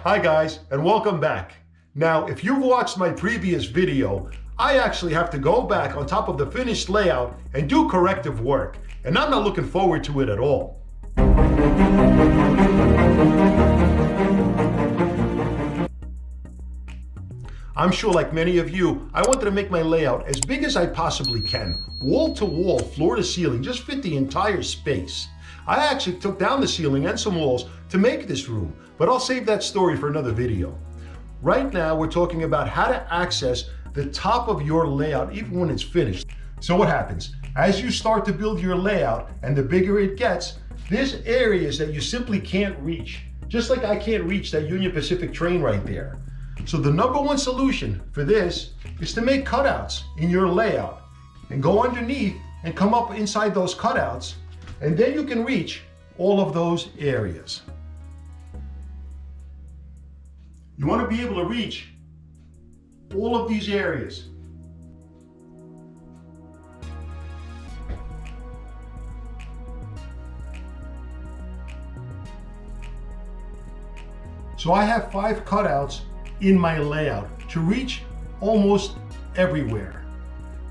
Hi guys, and welcome back. Now, if you've watched my previous video, I actually have to go back on top of the finished layout and do corrective work, and I'm not looking forward to it at all. I'm sure, like many of you, I wanted to make my layout as big as I possibly can, wall to wall, floor to ceiling, just fit the entire space. I actually took down the ceiling and some walls to make this room, but I'll save that story for another video. Right now, we're talking about how to access the top of your layout even when it's finished. So what happens? As you start to build your layout and the bigger it gets, there's areas that you simply can't reach. Just like I can't reach that Union Pacific train right there. So the number one solution for this is to make cutouts in your layout and go underneath and come up inside those cutouts, and then you can reach all of those areas. You want to be able to reach all of these areas. So I have 5 cutouts in my layout to reach almost everywhere.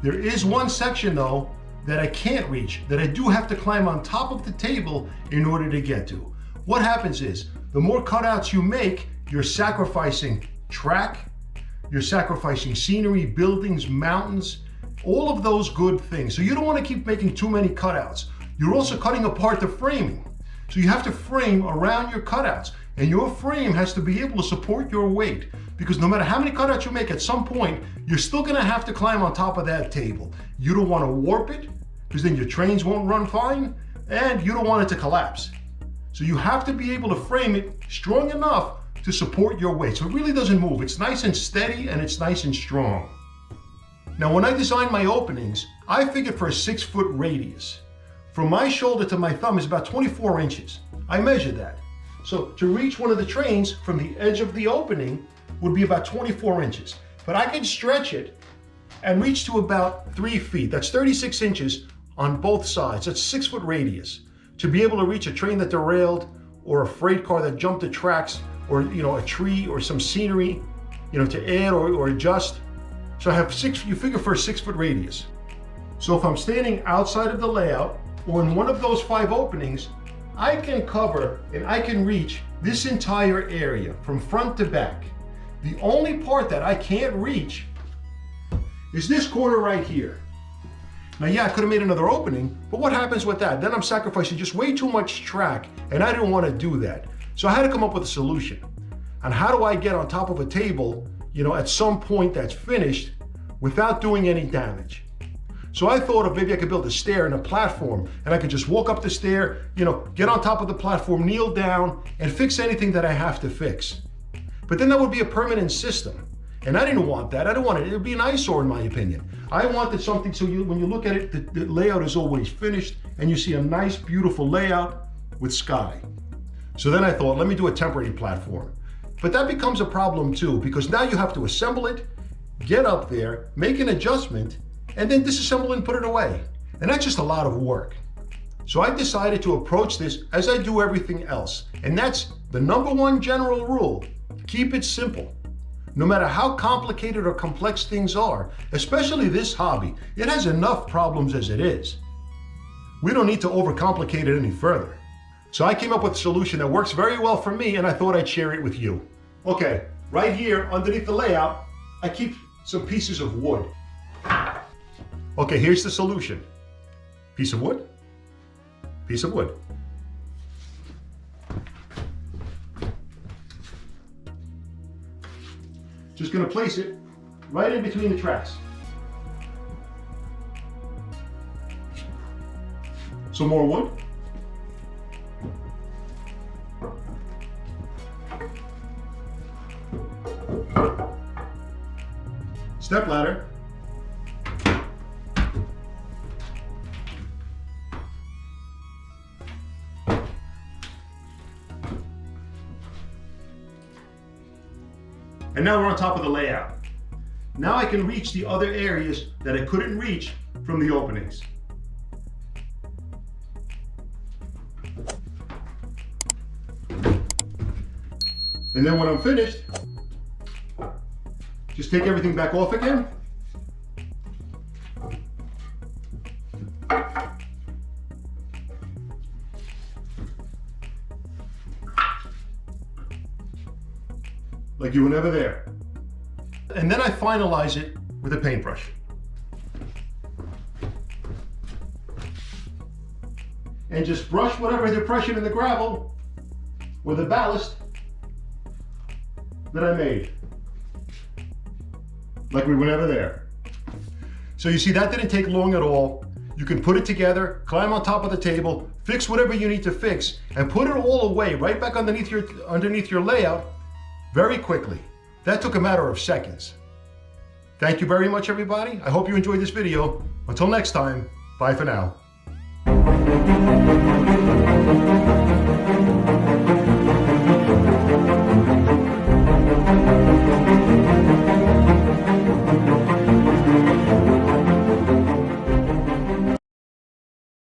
There is one section though that I can't reach, that I do have to climb on top of the table in order to get to. What happens is, the more cutouts you make, you're sacrificing track, you're sacrificing scenery, buildings, mountains, all of those good things. So you don't want to keep making too many cutouts. You're also cutting apart the framing. So you have to frame around your cutouts, and your frame has to be able to support your weight, because no matter how many cutouts you make, at some point, you're still gonna have to climb on top of that table. You don't wanna warp it, because then your trains won't run fine, and you don't want it to collapse. So you have to be able to frame it strong enough to support your weight. So it really doesn't move. It's nice and steady, and it's nice and strong. Now, when I designed my openings, I figured for a 6-foot radius. From my shoulder to my thumb is about 24 inches. I measured that. So to reach one of the trains from the edge of the opening would be about 24 inches. But I can stretch it and reach to about 3 feet. That's 36 inches on both sides. That's 6-foot radius. To be able to reach a train that derailed, or a freight car that jumped the tracks, or a tree or some scenery, to add or adjust. So I have you figure for a 6-foot radius. So if I'm standing outside of the layout or in one of those 5 openings, I can cover and I can reach this entire area from front to back. The only part that I can't reach is this corner right here. Now, yeah, I could have made another opening, but what happens with that? Then I'm sacrificing just way too much track, and I didn't want to do that. So I had to come up with a solution. And how do I get on top of a table, at some point that's finished without doing any damage? So I thought of maybe I could build a stair and a platform, and I could just walk up the stair, get on top of the platform, kneel down, and fix anything that I have to fix. But then that would be a permanent system. And I didn't want that. I didn't want it. It would be an eyesore, in my opinion. I wanted something so when you look at it, the layout is always finished, and you see a nice, beautiful layout with sky. So then I thought, let me do a temporary platform. But that becomes a problem too, because now you have to assemble it, get up there, make an adjustment, and then disassemble and put it away. And that's just a lot of work. So I decided to approach this as I do everything else. And that's the number one general rule: keep it simple. No matter how complicated or complex things are, especially this hobby, it has enough problems as it is. We don't need to overcomplicate it any further. So I came up with a solution that works very well for me, and I thought I'd share it with you. Okay, right here underneath the layout, I keep some pieces of wood. Okay, here's the solution. Piece of wood, piece of wood. Just gonna place it right in between the tracks. Some more wood. Step ladder. And now we're on top of the layout. Now I can reach the other areas that I couldn't reach from the openings. And then when I'm finished, just take everything back off again. Like you were never there. And then I finalize it with a paintbrush. And just brush whatever depression in the gravel or the ballast that I made. Like we were never there. So you see, that didn't take long at all. You can put it together, climb on top of the table, fix whatever you need to fix, and put it all away right back underneath your layout very quickly. That took a matter of seconds. Thank you very much, everybody. I hope you enjoyed this video. Until next time, bye for now.